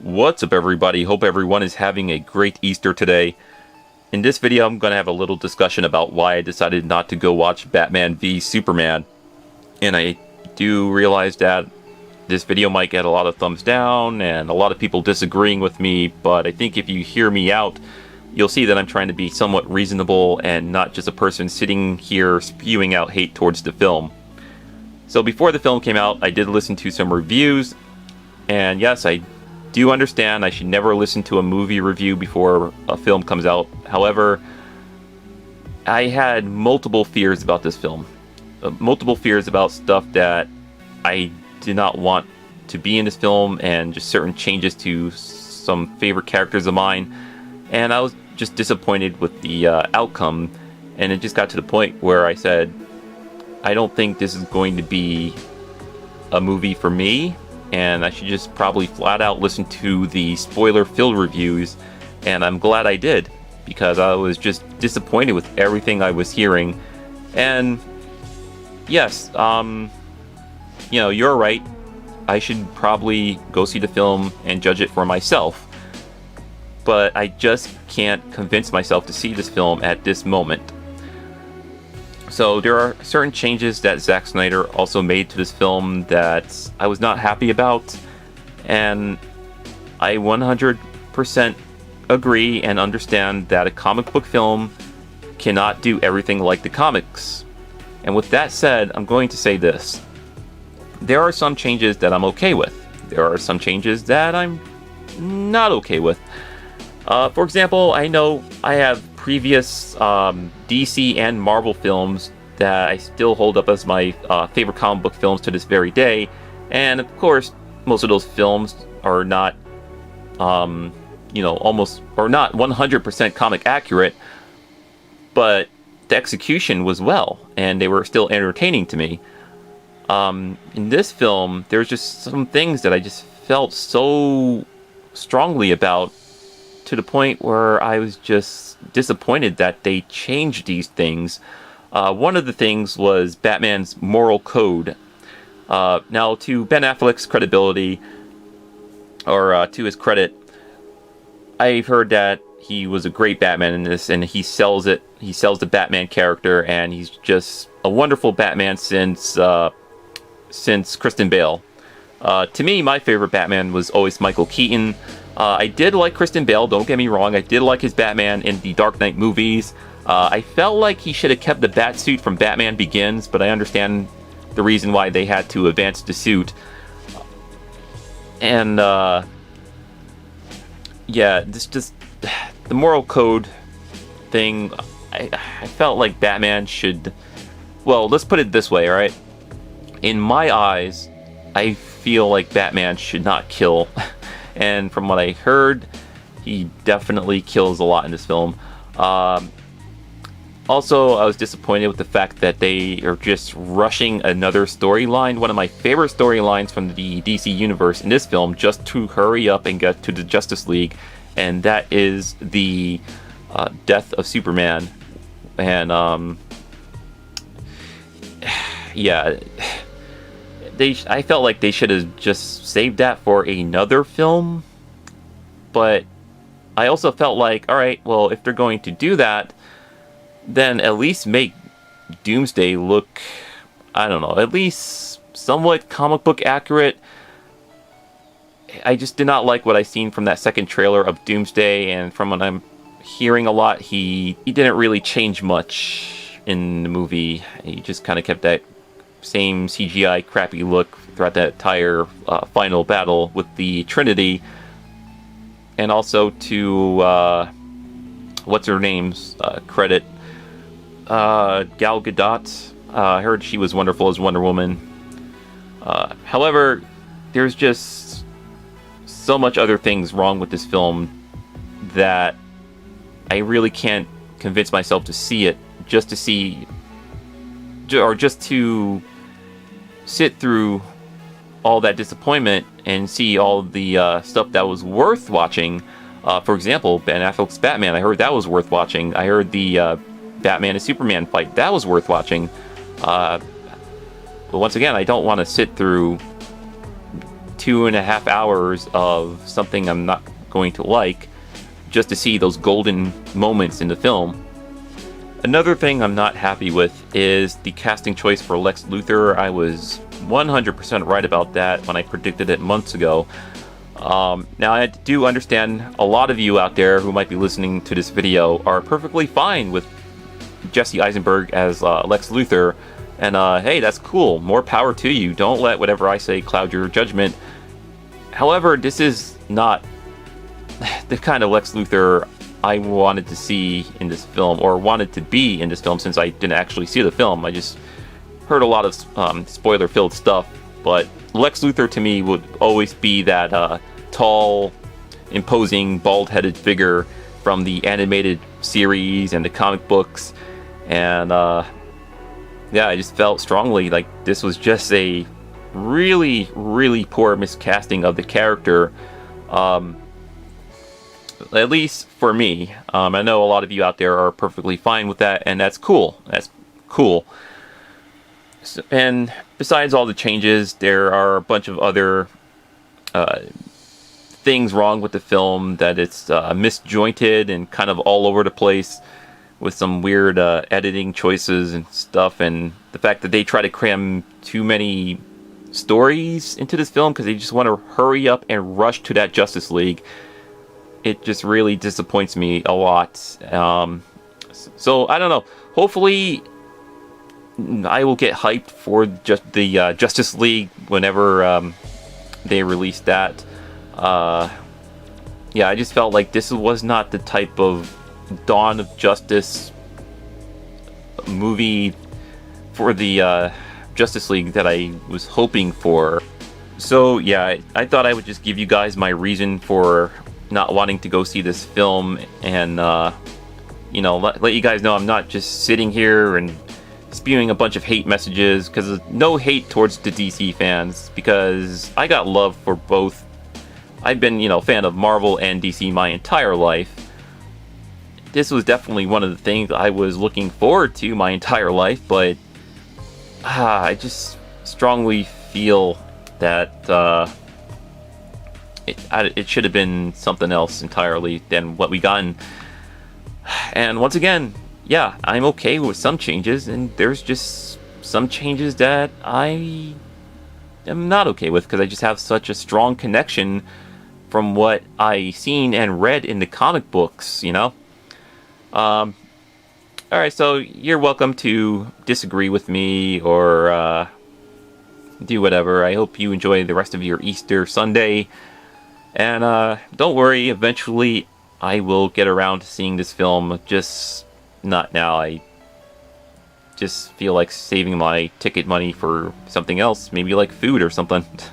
What's up, everybody? Hope everyone is having a great Easter today. In this video, I'm going to have a little discussion about why I decided not to go watch Batman v Superman. And I do realize that this video might get a lot of thumbs down and a lot of people disagreeing with me, but I think if you hear me out, you'll see that I'm trying to be somewhat reasonable and not just a person sitting here spewing out hate towards the film. So before the film came out, I did listen to some reviews, and yes, I do understand I should never listen to a movie review before a film comes out. However, I had multiple fears about this film. Multiple fears about stuff that I did not want to be in this film, and just certain changes to some favorite characters of mine. And I was just disappointed with the outcome, and it just got to the point where I said, I don't think this is going to be a movie for me, and I should just probably flat out listen to the spoiler-filled reviews. And I'm glad I did, because I was just disappointed with everything I was hearing. And yes, you're right. I should probably go see the film and judge it for myself. But I just can't convince myself to see this film at this moment. So there are certain changes that Zack Snyder also made to this film that I was not happy about, and I 100% agree and understand that a comic book film cannot do everything like the comics. And with that said, I'm going to say this. There are some changes that I'm okay with. There are some changes that I'm not okay with. For example, I know I have previous DC and Marvel films that I still hold up as my favorite comic book films to this very day. And of course, most of those films are not, almost, or not 100% comic accurate, but the execution was well, and they were still entertaining to me. In this film, there's just some things that I just felt so strongly about, to the point where I was just disappointed that they changed these things. One of the things was Batman's moral code. Now, to Ben Affleck's credibility, or to his credit, I've heard that he was a great Batman in this, and he sells it. He sells the Batman character, and he's just a wonderful Batman since Kristen Bale. To me, my favorite Batman was always Michael Keaton. I did like Kristen Bale, don't get me wrong. I did like his Batman in the Dark Knight movies. I felt like he should have kept the Batsuit from Batman Begins, but I understand the reason why they had to advance the suit. And, this just, the moral code thing, I felt like Batman should, well, let's put it this way, alright? In my eyes, I feel like Batman should not kill. And from what I heard, he definitely kills a lot in this film. Also, I was disappointed with the fact that they are just rushing another storyline, one of my favorite storylines from the DC universe in this film, just to hurry up and get to the Justice League, and that is the death of Superman. And I felt like they should have just saved that for another film, but I also felt like, alright, well, if they're going to do that, then at least make Doomsday look, I don't know, at least somewhat comic book accurate. I just did not like what I seen from that second trailer of Doomsday, and from what I'm hearing a lot, he didn't really change much in the movie. He just kind of kept that same CGI crappy look throughout that entire final battle with the Trinity. And also to what's her name's credit, Gal Gadot. I heard she was wonderful as Wonder Woman. However, there's just so much other things wrong with this film that I really can't convince myself to see it, just to see, or just to sit through all that disappointment and see all the stuff that was worth watching. For example, Ben Affleck's Batman, I heard that was worth watching. I heard the Batman and Superman fight, that was worth watching. But once again, I don't want to sit through 2.5 hours of something I'm not going to like just to see those golden moments in the film. Another thing I'm not happy with is the casting choice for Lex Luthor. I was 100% right about that when I predicted it months ago. Now, I do understand a lot of you out there who might be listening to this video are perfectly fine with Jesse Eisenberg as Lex Luthor, and hey, that's cool. More power to you. Don't let whatever I say cloud your judgment. However, this is not the kind of Lex Luthor I wanted to see in this film, or wanted to be in this film, since I didn't actually see the film. I just heard a lot of spoiler-filled stuff, but Lex Luthor to me would always be that tall, imposing, bald-headed figure from the animated series and the comic books. And yeah, I just felt strongly like this was just a really, really poor miscasting of the character. At least for me. I know a lot of you out there are perfectly fine with that, and that's cool. That's cool. So, and besides all the changes, there are a bunch of other things wrong with the film, that it's misjointed and kind of all over the place with some weird editing choices and stuff, and the fact that they try to cram too many stories into this film because they just want to hurry up and rush to that Justice League. It just really disappoints me a lot. So I don't know. Hopefully, I will get hyped for just the Justice League whenever they release that. Yeah, I just felt like this was not the type of Dawn of Justice movie for the Justice League that I was hoping for. So yeah, I thought I would just give you guys my reason for not wanting to go see this film, and you know, let you guys know I'm not just sitting here and spewing a bunch of hate messages, because no hate towards the DC fans, because I got love for both. I've been, you know, a fan of Marvel and DC my entire life. This was definitely one of the things I was looking forward to my entire life, but I just strongly feel that it should have been something else entirely than what we gotten. And once again, yeah, I'm okay with some changes, and there's just some changes that I am not okay with, because I just have such a strong connection from what I seen and read in the comic books, you know? Alright, so you're welcome to disagree with me, or do whatever. I hope you enjoy the rest of your Easter Sunday. And don't worry, eventually I will get around to seeing this film, just not now. I just feel like saving my ticket money for something else, maybe like food or something.